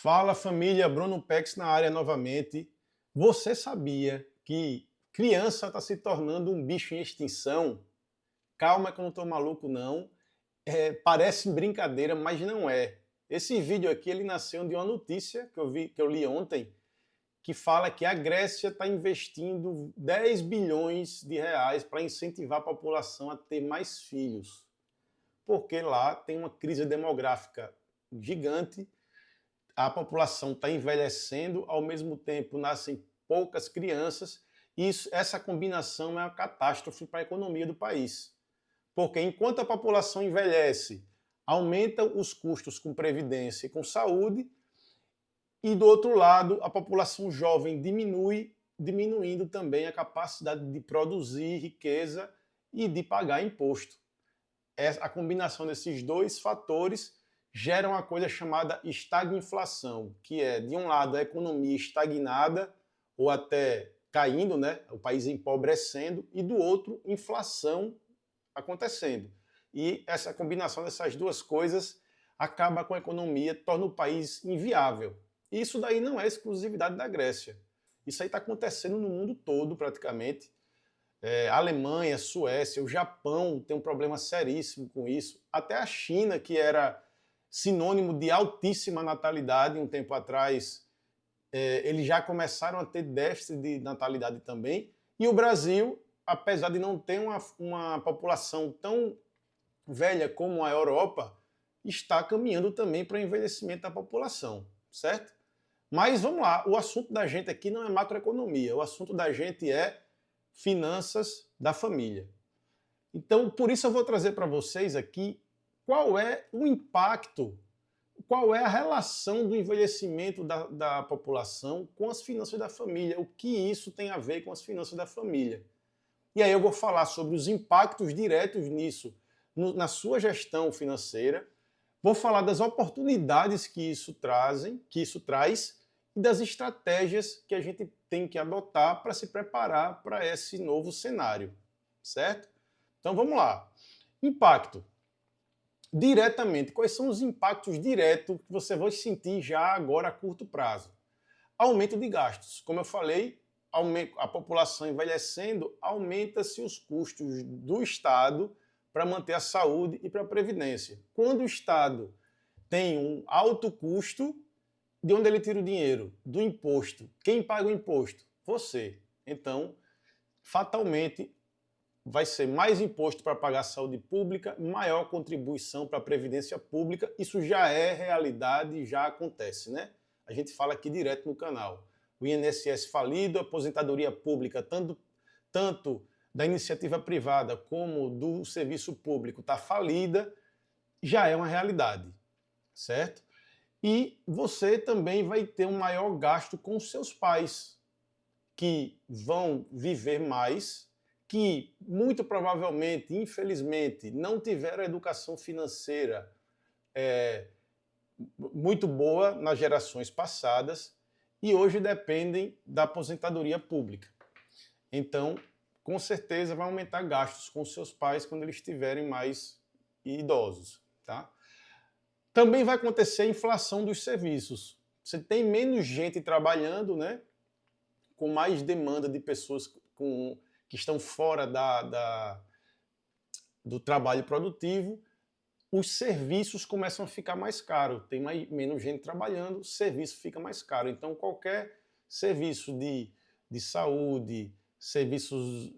Fala família, Bruno Pex na área novamente. Você sabia que criança está se tornando um bicho em extinção? Calma que eu não estou maluco não. Parece brincadeira, mas não é. Esse vídeo aqui ele nasceu de uma notícia que eu li ontem, que fala que a Grécia está investindo 10 bilhões de reais para incentivar a população a ter mais filhos, porque lá tem uma crise demográfica gigante. A população está envelhecendo, ao mesmo tempo nascem poucas crianças, e essa combinação é uma catástrofe para a economia do país. Porque enquanto a população envelhece, aumentam os custos com previdência e com saúde, e do outro lado, a população jovem diminui, diminuindo também a capacidade de produzir riqueza e de pagar imposto. A combinação desses dois fatores gera uma coisa chamada estagflação, que é, de um lado, a economia estagnada ou até caindo, né, o país empobrecendo, e do outro, inflação acontecendo. E essa combinação dessas duas coisas acaba com a economia, torna o país inviável. E isso daí não é exclusividade da Grécia. Isso aí está acontecendo no mundo todo, praticamente. Alemanha, Suécia, o Japão tem um problema seríssimo com isso. Até a China, que era sinônimo de altíssima natalidade um tempo atrás, eles já começaram a ter déficit de natalidade também. E o Brasil, apesar de não ter uma população tão velha como a Europa, está caminhando também para o envelhecimento da população, certo? Mas vamos lá, o assunto da gente aqui não é macroeconomia, o assunto da gente é finanças da família. Então, por isso eu vou trazer para vocês aqui qual é o impacto, qual é a relação do envelhecimento da população com as finanças da família, o que isso tem a ver com as finanças da família. E aí eu vou falar sobre os impactos diretos nisso, na sua gestão financeira, vou falar das oportunidades que isso traz e das estratégias que a gente tem que adotar para se preparar para esse novo cenário, certo? Então vamos lá. Impacto. Diretamente, quais são os impactos diretos que você vai sentir já agora a curto prazo? Aumento de gastos. Como eu falei, a população envelhecendo, aumenta-se os custos do Estado para manter a saúde e para a previdência. Quando o Estado tem um alto custo, de onde ele tira o dinheiro? Do imposto. Quem paga o imposto? Você. Então, fatalmente, vai ser mais imposto para pagar a saúde pública, maior contribuição para a previdência pública. Isso já é realidade, já acontece, né? A gente fala aqui direto no canal. O INSS falido, a aposentadoria pública, tanto da iniciativa privada como do serviço público está falida, já é uma realidade, certo? E você também vai ter um maior gasto com seus pais, que vão viver mais, que muito provavelmente, infelizmente, não tiveram educação financeira muito boa nas gerações passadas e hoje dependem da aposentadoria pública. Então, com certeza vai aumentar gastos com seus pais quando eles estiverem mais idosos, tá? Também vai acontecer a inflação dos serviços. Você tem menos gente trabalhando, né? Com mais demanda de pessoas que estão fora do trabalho produtivo, os serviços começam a ficar mais caros. Tem menos gente trabalhando, o serviço fica mais caro. Então, qualquer serviço de saúde, serviços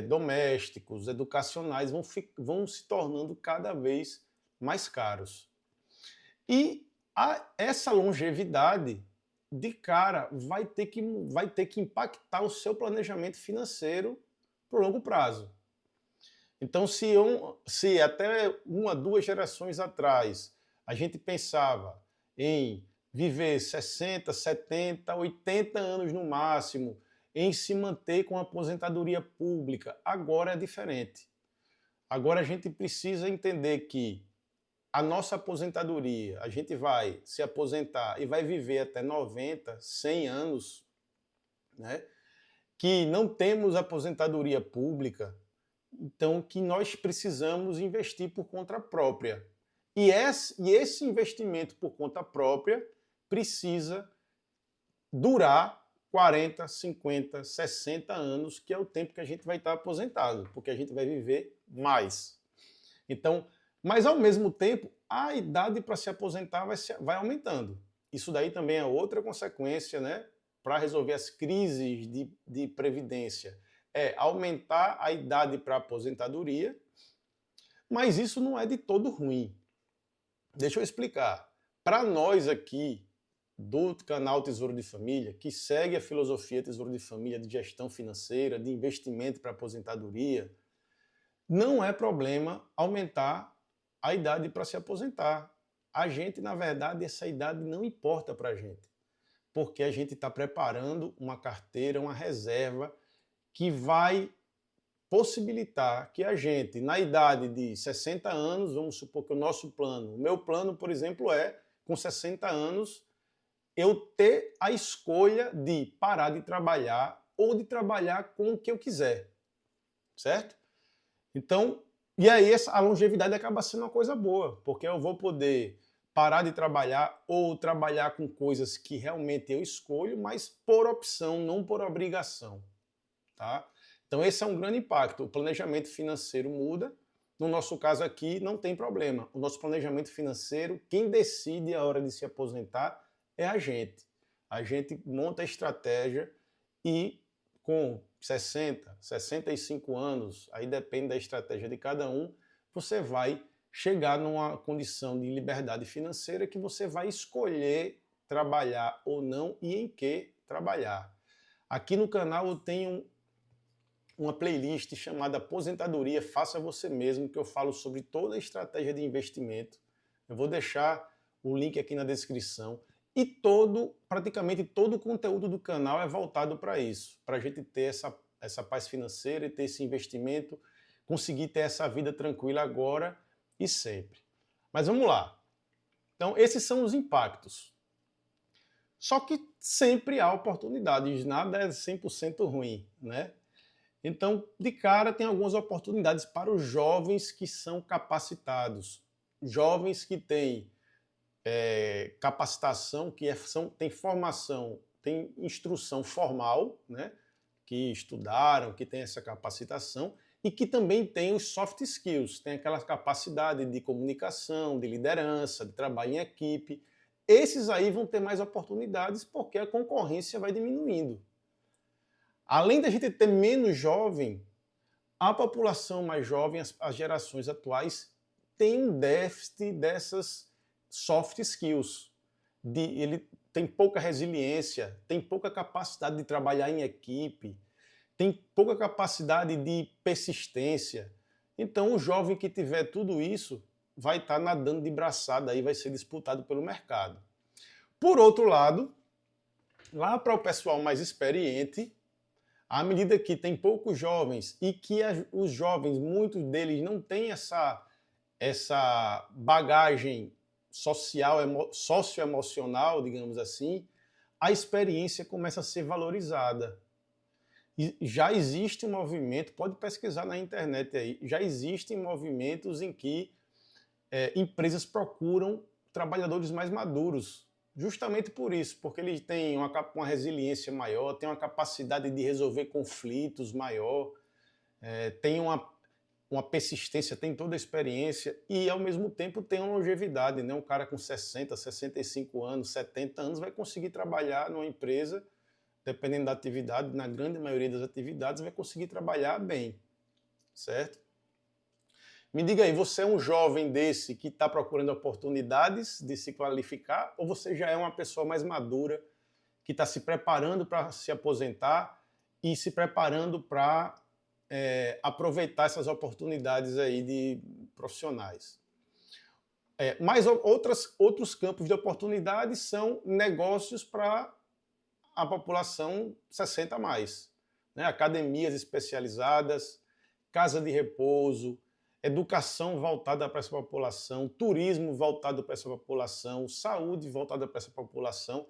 domésticos, educacionais, vão se tornando cada vez mais caros. E essa longevidade, de cara, vai ter que impactar o seu planejamento financeiro por longo prazo. Então, se até 1, 2 gerações atrás a gente pensava em viver 60, 70, 80 anos no máximo, em se manter com a aposentadoria pública, agora é diferente. Agora a gente precisa entender que a nossa aposentadoria, a gente vai se aposentar e vai viver até 90, 100 anos, né? Que não temos aposentadoria pública, então que nós precisamos investir por conta própria. E esse investimento por conta própria precisa durar 40, 50, 60 anos, que é o tempo que a gente vai estar aposentado, porque a gente vai viver mais. Então, mas ao mesmo tempo, a idade para se aposentar vai aumentando. Isso daí também é outra consequência, né, para resolver as crises de previdência. É aumentar a idade para a aposentadoria, mas isso não é de todo ruim. Deixa eu explicar. Para nós aqui, do canal Tesouro de Família, que segue a filosofia Tesouro de Família de gestão financeira, de investimento para aposentadoria, não é problema aumentar a idade para se aposentar. A gente, na verdade, essa idade não importa para a gente, porque a gente está preparando uma carteira, uma reserva que vai possibilitar que a gente, na idade de 60 anos, vamos supor que o nosso plano, o meu plano, por exemplo, é, com 60 anos, eu ter a escolha de parar de trabalhar ou de trabalhar com o que eu quiser, certo? Então, e aí a longevidade acaba sendo uma coisa boa, porque eu vou poder parar de trabalhar ou trabalhar com coisas que realmente eu escolho, mas por opção, não por obrigação, tá? Então esse é um grande impacto. O planejamento financeiro muda. No nosso caso aqui, não tem problema. O nosso planejamento financeiro, quem decide a hora de se aposentar é a gente. A gente monta a estratégia e com 60, 65 anos, aí depende da estratégia de cada um, você vai chegar numa condição de liberdade financeira que você vai escolher trabalhar ou não e em que trabalhar. Aqui no canal eu tenho uma playlist chamada Aposentadoria Faça Você Mesmo, que eu falo sobre toda a estratégia de investimento. Eu vou deixar o link aqui na descrição. E praticamente todo o conteúdo do canal é voltado para isso, para a gente ter essa paz financeira e ter esse investimento, conseguir ter essa vida tranquila agora e sempre. Mas vamos lá. Então, esses são os impactos. Só que sempre há oportunidades, nada é 100% ruim, né? Então, de cara, tem algumas oportunidades para os jovens que são capacitados, jovens que têm capacitação, tem formação, tem instrução formal, né, que estudaram, que têm essa capacitação, e que também têm os soft skills, tem aquela capacidade de comunicação, de liderança, de trabalho em equipe. Esses aí vão ter mais oportunidades porque a concorrência vai diminuindo. Além da gente ter menos jovem, a população mais jovem, as gerações atuais, tem um déficit dessas soft skills. Ele tem pouca resiliência, tem pouca capacidade de trabalhar em equipe, tem pouca capacidade de persistência. Então, o jovem que tiver tudo isso vai estar nadando de braçada, aí vai ser disputado pelo mercado. Por outro lado, lá para o pessoal mais experiente, à medida que tem poucos jovens e que os jovens, muitos deles não têm essa bagagem social, socioemocional, digamos assim, a experiência começa a ser valorizada. E já existe um movimento, pode pesquisar na internet aí, já existem movimentos em que empresas procuram trabalhadores mais maduros, justamente por isso, porque eles têm uma resiliência maior, têm uma capacidade de resolver conflitos maior, têm uma persistência, tem toda a experiência e, ao mesmo tempo, tem uma longevidade. Né? Um cara com 60, 65 anos, 70 anos vai conseguir trabalhar numa empresa, dependendo da atividade, na grande maioria das atividades, vai conseguir trabalhar bem, certo? Me diga aí, você é um jovem desse que está procurando oportunidades de se qualificar ou você já é uma pessoa mais madura que está se preparando para se aposentar e se preparando para aproveitar essas oportunidades aí de profissionais? Mas outros campos de oportunidades são negócios para a população 60 a mais. Né? Academias especializadas, casa de repouso, educação voltada para essa população, turismo voltado para essa população, saúde voltada para essa população.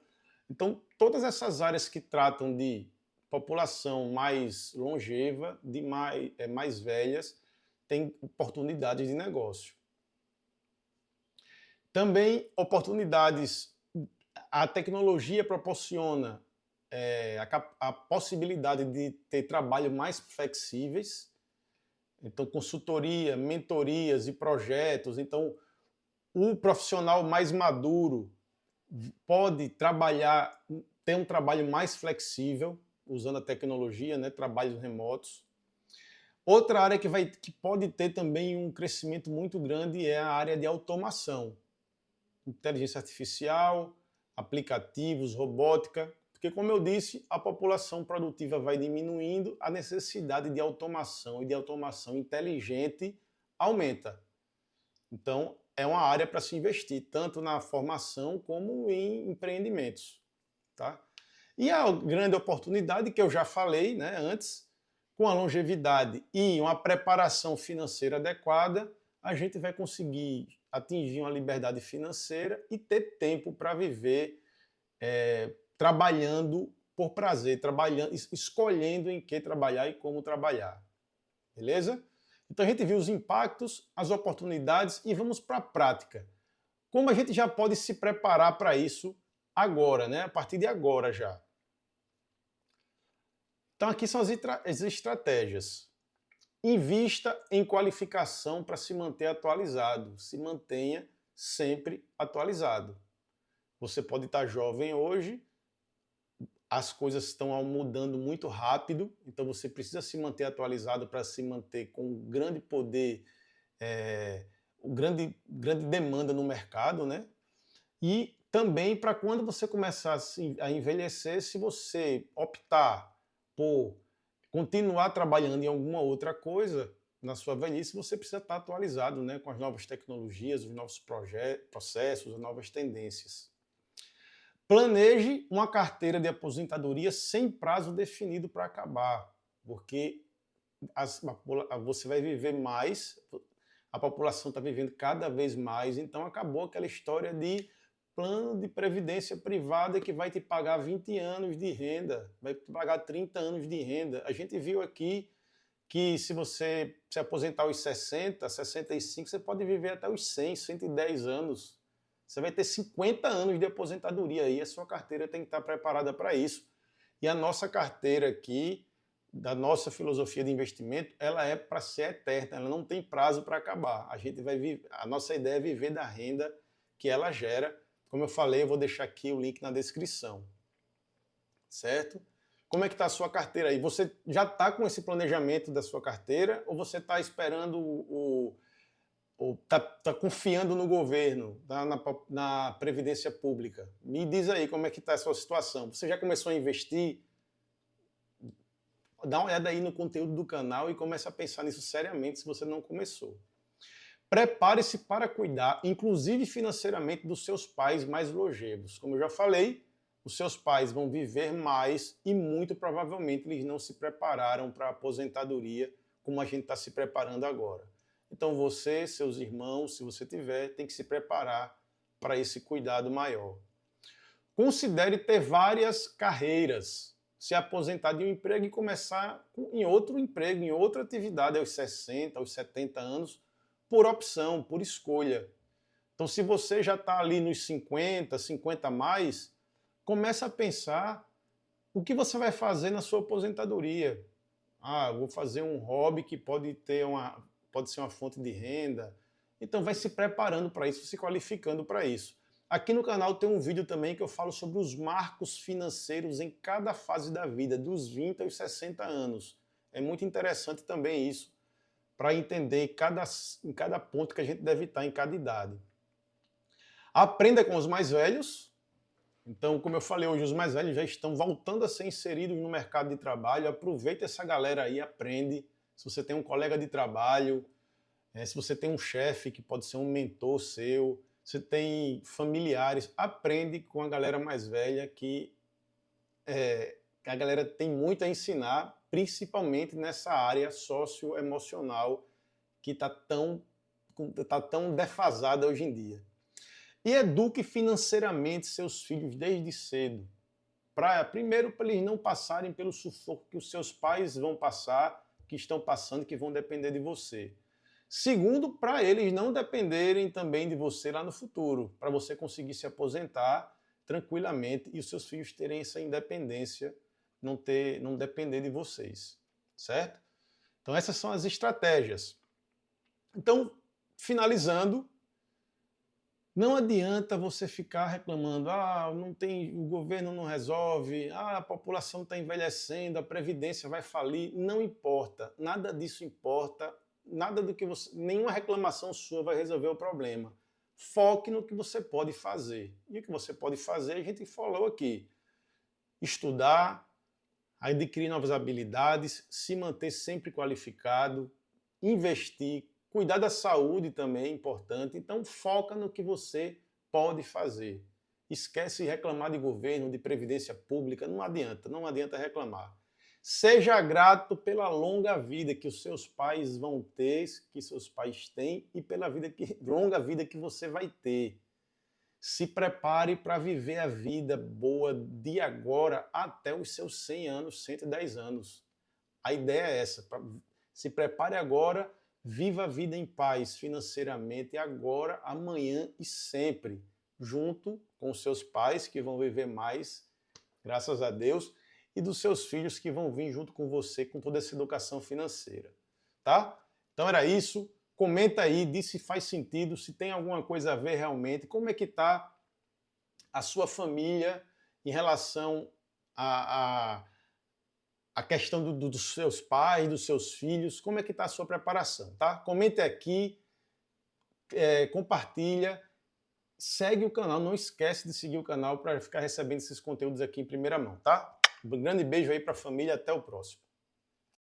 Então, todas essas áreas que tratam de população mais longeva, de mais velhas, têm oportunidades de negócio. Também oportunidades a tecnologia proporciona a possibilidade de ter trabalho mais flexíveis, então consultoria, mentorias e projetos. Então, o profissional mais maduro pode trabalhar, ter um trabalho mais flexível, usando a tecnologia, né, trabalhos remotos. Outra área que pode ter também um crescimento muito grande é a área de automação. Inteligência artificial, aplicativos, robótica, porque, como eu disse, a população produtiva vai diminuindo, a necessidade de automação e de automação inteligente aumenta. Então, é uma área para se investir, tanto na formação como em empreendimentos. Tá? E a grande oportunidade, que eu já falei, né, antes, com a longevidade e uma preparação financeira adequada, a gente vai conseguir atingir uma liberdade financeira e ter tempo para viver trabalhando por prazer, trabalhando, escolhendo em que trabalhar e como trabalhar. Beleza? Então a gente viu os impactos, as oportunidades e vamos para a prática. Como a gente já pode se preparar para isso agora, né? A partir de agora já. Então aqui são as estratégias. Invista em qualificação para se manter atualizado. Se mantenha sempre atualizado. Você pode estar jovem hoje, as coisas estão mudando muito rápido, então você precisa se manter atualizado para se manter com um grande poder, grande demanda no mercado, né? E também para quando você começar a envelhecer, se você optar por continuar trabalhando em alguma outra coisa na sua velhice, você precisa estar atualizado, né, com as novas tecnologias, os novos processos, as novas tendências. Planeje uma carteira de aposentadoria sem prazo definido para acabar, porque você vai viver mais, a população está vivendo cada vez mais, então acabou aquela história de plano de previdência privada que vai te pagar 20 anos de renda, vai te pagar 30 anos de renda. A gente viu aqui que se você se aposentar aos 60, 65, você pode viver até os 100, 110 anos. Você vai ter 50 anos de aposentadoria aí, a sua carteira tem que estar preparada para isso. E a nossa carteira aqui, da nossa filosofia de investimento, ela é para ser eterna, ela não tem prazo para acabar. A nossa ideia é viver da renda que ela gera. Como eu falei, eu vou deixar aqui o link na descrição. Certo? Como é que está a sua carteira aí? Você já está com esse planejamento da sua carteira ou você está esperando ou está confiando no governo, na Previdência Pública? Me diz aí como é que está a sua situação. Você já começou a investir? Dá uma olhada aí no conteúdo do canal e comece a pensar nisso seriamente se você não começou. Prepare-se para cuidar, inclusive financeiramente, dos seus pais mais longevos. Como eu já falei, os seus pais vão viver mais e muito provavelmente eles não se prepararam para a aposentadoria como a gente está se preparando agora. Então você, seus irmãos, se você tiver, tem que se preparar para esse cuidado maior. Considere ter várias carreiras, se aposentar de um emprego e começar em outro emprego, em outra atividade aos 60, aos 70 anos, por opção, por escolha. Então, se você já está ali nos 50, 50 a mais, começa a pensar o que você vai fazer na sua aposentadoria. Eu vou fazer um hobby que pode ser uma fonte de renda. Então, vai se preparando para isso, se qualificando para isso. Aqui no canal tem um vídeo também que eu falo sobre os marcos financeiros em cada fase da vida, dos 20 aos 60 anos. É muito interessante também isso, para entender em cada ponto que a gente deve estar em cada idade. Aprenda com os mais velhos. Então, como eu falei hoje, os mais velhos já estão voltando a ser inseridos no mercado de trabalho. Aproveita essa galera aí, aprende. Se você tem um colega de trabalho, se você tem um chefe que pode ser um mentor seu, você tem familiares, aprende com a galera mais velha que a galera tem muito a ensinar, principalmente nessa área socioemocional que está tão defasada hoje em dia. E eduque financeiramente seus filhos desde cedo. Primeiro, para eles não passarem pelo sufoco que os seus pais vão passar, que estão passando, que vão depender de você. Segundo, para eles não dependerem também de você lá no futuro, para você conseguir se aposentar tranquilamente e os seus filhos terem essa independência, não depender de vocês, certo? Então essas são as estratégias. Então, finalizando, não adianta você ficar reclamando, não tem, o governo não resolve, a população está envelhecendo, a previdência vai falir. Não importa, nada disso importa, nada do que você, nenhuma reclamação sua vai resolver o problema. Foque no que você pode fazer. E o que você pode fazer, a gente falou aqui: estudar, adquirir novas habilidades, se manter sempre qualificado, investir, cuidar da saúde também é importante. Então foca no que você pode fazer. Esquece de reclamar de governo, de previdência pública, não adianta reclamar. Seja grato pela longa vida que os seus pais vão ter, que seus pais têm, e pela longa vida que você vai ter. Se prepare para viver a vida boa de agora até os seus 100 anos, 110 anos. A ideia é essa. Se prepare agora, viva a vida em paz financeiramente, agora, amanhã e sempre, junto com os seus pais que vão viver mais, graças a Deus, e dos seus filhos que vão vir junto com você com toda essa educação financeira. Tá? Então era isso. Comenta aí, diz se faz sentido, se tem alguma coisa a ver realmente, como é que está a sua família em relação a questão dos seus pais, dos seus filhos, como é que está a sua preparação, tá? Comente aqui, compartilha, segue o canal, não esquece de seguir o canal para ficar recebendo esses conteúdos aqui em primeira mão, tá? Um grande beijo aí para a família, até o próximo.